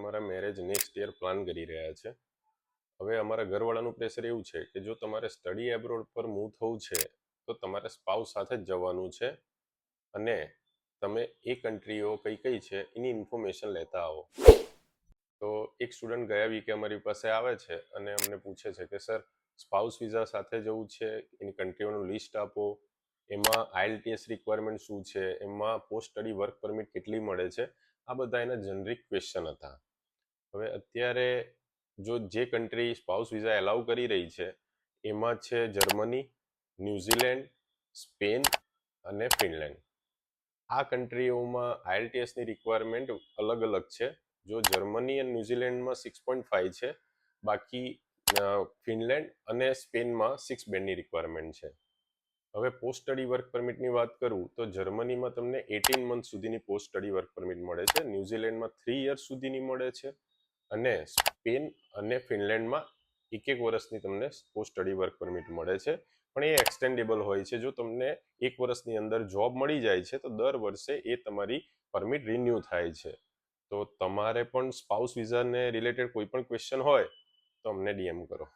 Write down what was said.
તમારા marriage next year plan કરી રહ્યા છે. હવે અમારા ઘરવાળાનું પ્રેશર એવું છે કે જો તમારે સ્ટડી એબ્રોડ પર મૂવ થવું છે તો તમારે સ્પાઉસ સાથે જ જવાનું છે અને તમે એ કન્ટ્રીઓ કઈ કઈ છે એની ઇન્ફોર્મેશન લેતા આવો. તો એક સ્ટુડન્ટ ગયા વીકે અમારી પાસે આવે છે અને અમને પૂછે છે કે સર સ્પાઉસ વિઝા સાથે જવું છે, એની કન્ટ્રીઓનું લિસ્ટ આપો, એમાં IELTS રિક્વાયરમેન્ટ શું છે, એમાં પોસ્ટ સ્ટડી વર્ક પરમિટ કેટલી મળે છે. આ બધા એના જનરિક ક્વેશ્ચન હતા. હવે અત્યારે જો જે કન્ટ્રી સ્પાઉસ વિઝા એલાઉ કરી રહી છે એમાં છે જર્મની, ન્યૂઝીલેન્ડ, સ્પેન અને ફિનલેન્ડ. આ કન્ટ્રીઓમાં IELTSની રિક્વાયરમેન્ટ અલગ અલગ છે. જો જર્મની અને ન્યૂઝીલેન્ડમાં 6.5 છે, બાકી ફિનલેન્ડ અને સ્પેનમાં 6 બેન્ડની રિક્વાયરમેન્ટ છે. હવે પોસ્ટ સ્ટડી વર્ક પરમિટની વાત કરું તો જર્મનીમાં તમને 18 મંથ સુધીની પોસ્ટ સ્ટડી વર્ક પરમિટ મળે છે, ન્યૂઝીલેન્ડમાં 3 યર્સ સુધીની મળે છે અને સ્પેન અને ફિનલેન્ડમાં 1 વર્ષની તમને પોસ્ટ સ્ટડી વર્ક પરમિટ મળે છે. પણ એ એક્સટેન્ડેબલ હોય છે. જો તમને 1 વર્ષની અંદર જોબ મળી જાય છે તો દર વર્ષે એ તમારી પરમિટ રિન્યૂ થાય છે. તો તમારે પણ સ્પાઉસ વિઝાને રિલેટેડ કોઈ પણ ક્વેશ્ચન હોય તો અમને DM કરો.